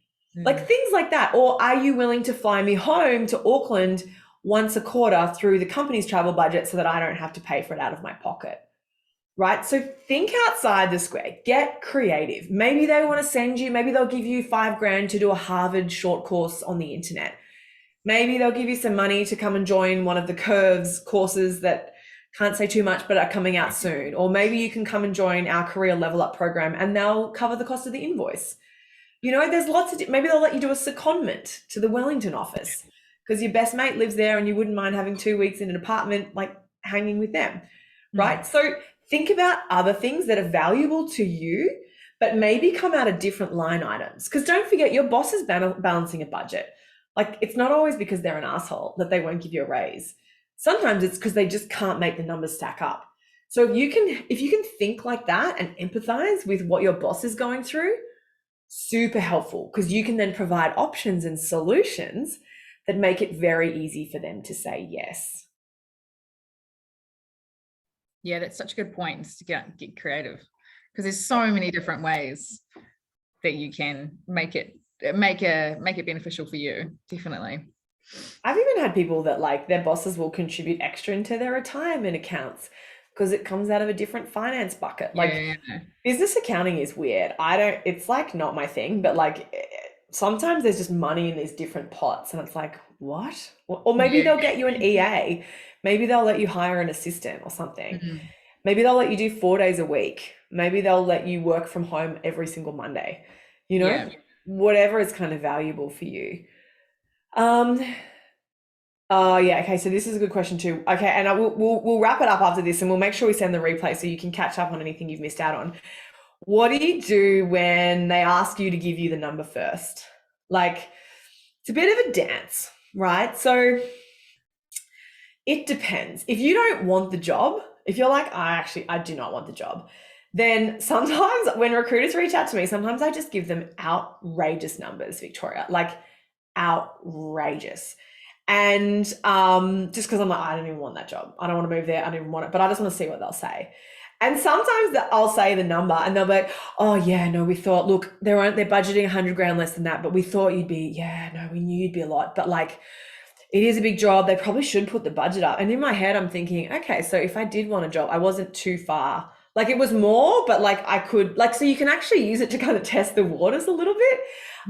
Like things like that. Or are you willing to fly me home to Auckland once a quarter through the company's travel budget so that I don't have to pay for it out of my pocket? Right? So think outside the square, get creative. Maybe they want to send you, maybe they'll give you $5,000 to do a Harvard short course on the internet. Maybe they'll give you some money to come and join one of the Curves courses that can't say too much, but are coming out soon. Or maybe you can come and join our career level up program and they'll cover the cost of the invoice. You know, there's lots of, maybe they'll let you do a secondment to the Wellington office because your best mate lives there and you wouldn't mind having 2 weeks in an apartment, like hanging with them, right? So think about other things that are valuable to you, but maybe come out of different line items. Because don't forget, your boss is balancing a budget. Like, it's not always because they're an asshole that they won't give you a raise. Sometimes it's because they just can't make the numbers stack up. So if you can think like that and empathize with what your boss is going through, super helpful, because you can then provide options and solutions that make it very easy for them to say yes. Yeah, that's such a good point, to get creative, because there's so many different ways that you can make it beneficial for you. Definitely. I've even had people that like their bosses will contribute extra into their retirement accounts because it comes out of a different finance bucket. Like business accounting is weird. It's like not my thing, but like sometimes there's just money in these different pots and it's like, what? Or maybe they'll get you an EA. Maybe they'll let you hire an assistant or something. Maybe they'll let you do 4 days a week. Maybe they'll let you work from home every single Monday. You know, whatever is kind of valuable for you. Oh yeah, okay. So this is a good question too. Okay, and we'll wrap it up after this, and we'll make sure we send the replay so you can catch up on anything you've missed out on. What do you do when they ask you to give you the number first? Like, it's a bit of a dance, right? So it depends. If you don't want the job, if you're like, I do not want the job, then sometimes when recruiters reach out to me, sometimes I just give them outrageous numbers, Victoria, like outrageous. And just because I'm like, I don't even want that job. I don't want to move there. I don't even want it, but I just want to see what they'll say. And sometimes I'll say the number and they'll be like, oh yeah, no, we thought, look, they're budgeting 100 grand less than that, but we thought you'd be, yeah, no, we knew you'd be a lot, but like, it is a big job. They probably should put the budget up. And in my head, I'm thinking, okay, so if I did want a job, I wasn't too far. Like it was more, but like I could, like, so you can actually use it to kind of test the waters a little bit.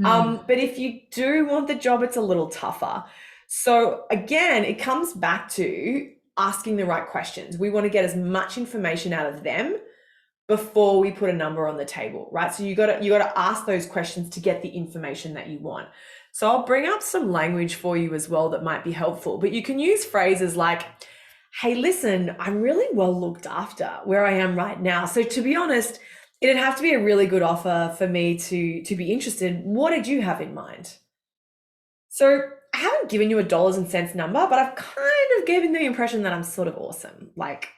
But if you do want the job, it's a little tougher. So again, it comes back to asking the right questions. We want to get as much information out of them before we put a number on the table, right? So you got to ask those questions to get the information that you want. So I'll bring up some language for you as well that might be helpful, but you can use phrases like, hey, listen, I'm really well looked after where I am right now. So to be honest, it'd have to be a really good offer for me to be interested. What did you have in mind? So I haven't given you a dollars and cents number, but I've kind of given the impression that I'm sort of awesome. Like,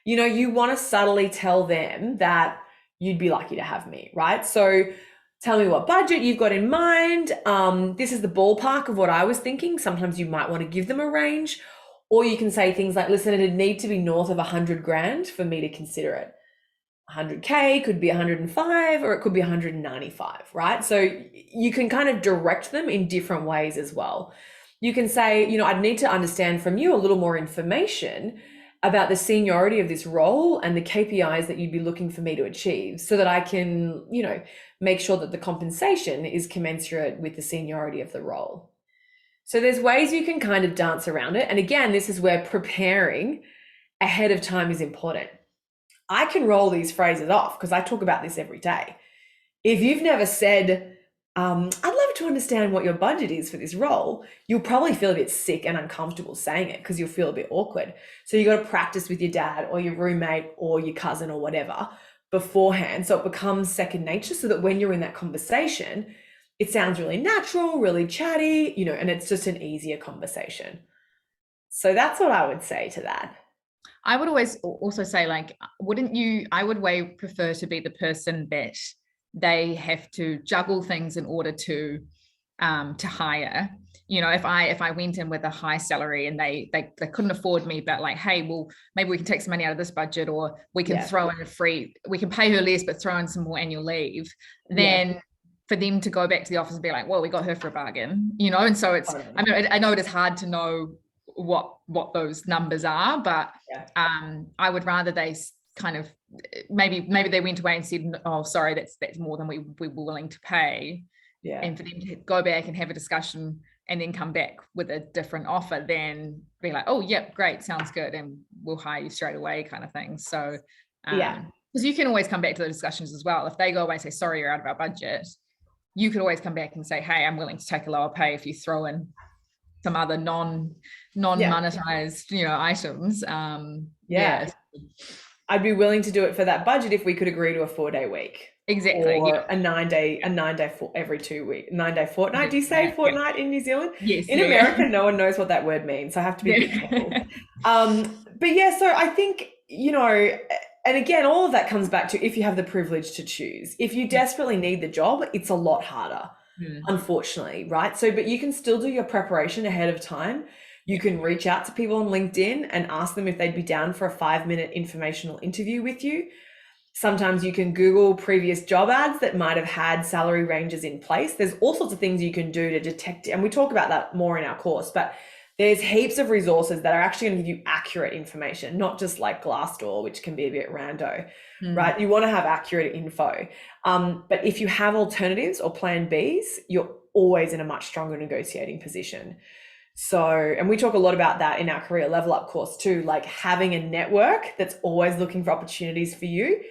you know, you want to subtly tell them that you'd be lucky to have me, right? So tell me what budget you've got in mind. This is the ballpark of what I was thinking. Sometimes you might want to give them a range, or you can say things like, listen, it'd need to be north of 100 grand for me to consider it. 100K could be 105 or it could be 195, right? So you can kind of direct them in different ways as well. You can say, you know, I'd need to understand from you a little more information about the seniority of this role and the KPIs that you'd be looking for me to achieve so that I can, you know, make sure that the compensation is commensurate with the seniority of the role. So there's ways you can kind of dance around it. And again, this is where preparing ahead of time is important. I can roll these phrases off because I talk about this every day. If you've never said, I'd love to understand what your budget is for this role, you'll probably feel a bit sick and uncomfortable saying it because you'll feel a bit awkward. So you got to practice with your dad or your roommate or your cousin or whatever beforehand. So it becomes second nature so that when you're in that conversation, it sounds really natural, really chatty, you know, and it's just an easier conversation. So that's what I would say to that. I would always also say, like, wouldn't you, I would way prefer to be the person that they have to juggle things in order to hire. You know, if I went in with a high salary and they couldn't afford me, but like, hey, well, maybe we can take some money out of this budget, or we can throw in we can pay her less but throw in some more annual leave, then for them to go back to the office and be like, well, we got her for a bargain, you know. And so it's, I mean, I know it is hard to know what those numbers are, but I would rather they kind of maybe they went away and said, oh, sorry, that's more than we were willing to pay. And for them to go back and have a discussion and then come back with a different offer, then be like, oh, yep, great, sounds good, and we'll hire you straight away, kind of thing. So because you can always come back to the discussions as well. If they go away and say, sorry, you're out of our budget, you could always come back and say, hey, I'm willing to take a lower pay if you throw in some other non-monetized, you know, items. I'd be willing to do it for that budget if we could agree to a 4-day week. Exactly. Or a 9-day for every 2 weeks, 9-day fortnight. Do you say fortnight in New Zealand? Yes. In America, no one knows what that word means. So I have to be a bit careful. But yeah, so I think, you know, and again, all of that comes back to if you have the privilege to choose. If you desperately need the job, it's a lot harder, unfortunately, right? So, but you can still do your preparation ahead of time. You can reach out to people on LinkedIn and ask them if they'd be down for a 5-minute informational interview with you. Sometimes you can Google previous job ads that might have had salary ranges in place. There's all sorts of things you can do to detect, and we talk about that more in our course, but there's heaps of resources that are actually going to give you accurate information, not just like Glassdoor, which can be a bit rando, right? You want to have accurate info. But if you have alternatives or plan Bs, you're always in a much stronger negotiating position. So, and we talk a lot about that in our career level up course too, like having a network that's always looking for opportunities for you.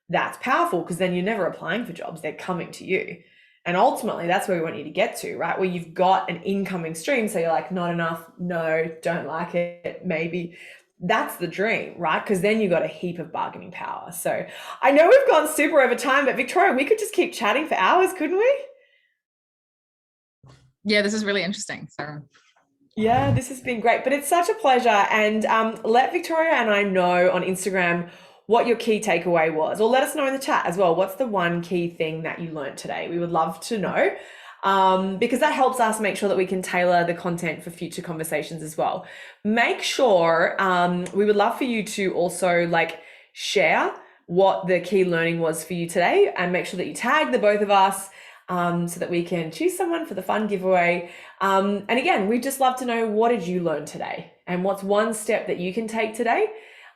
That's powerful, because then you're never applying for jobs, they're coming to you. And ultimately that's where we want you to get to, right? Where you've got an incoming stream. So you're like, not enough, no, don't like it, maybe. That's the dream, right? Because then you've got a heap of bargaining power. So I know we've gone super over time, but Victoria, we could just keep chatting for hours, couldn't we? Yeah, this is really interesting. So yeah, this has been great, but it's such a pleasure. And let Victoria and I know on Instagram what your key takeaway was, or let us know in the chat as well. What's the one key thing that you learned today? We would love to know, because that helps us make sure that we can tailor the content for future conversations as well. Make sure, we would love for you to also like share what the key learning was for you today, and make sure that you tag the both of us, so that we can choose someone for the fun giveaway. And again, we'd just love to know, what did you learn today? And what's one step that you can take today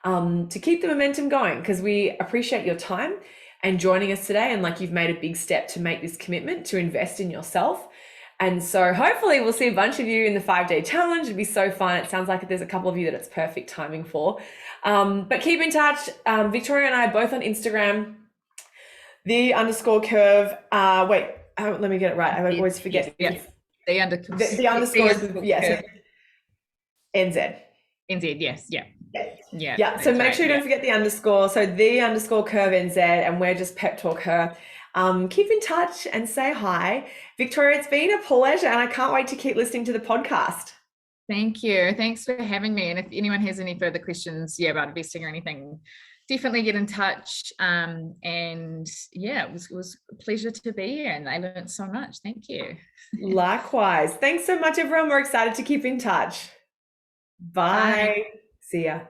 to keep the momentum going? Because we appreciate your time and joining us today. And like, you've made a big step to make this commitment to invest in yourself. And so hopefully we'll see a bunch of you in the 5-day challenge. It'd be so fun. It sounds like there's a couple of you that it's perfect timing for. But keep in touch. Victoria and I are both on Instagram, _curve. Let me get it right. I always forget. The underscore. The underscore is, yes. NZ. NZ, yes. So make sure you don't forget the underscore. So the _curve NZ, and we're just PepTalkHer. Keep in touch and say hi. Victoria, it's been a pleasure, and I can't wait to keep listening to the podcast. Thank you. Thanks for having me. And if anyone has any further questions, about investing or anything, definitely get in touch. And it was a pleasure to be here, and I learned so much. Thank you. Likewise. Thanks so much, everyone. We're excited to keep in touch. Bye. See ya.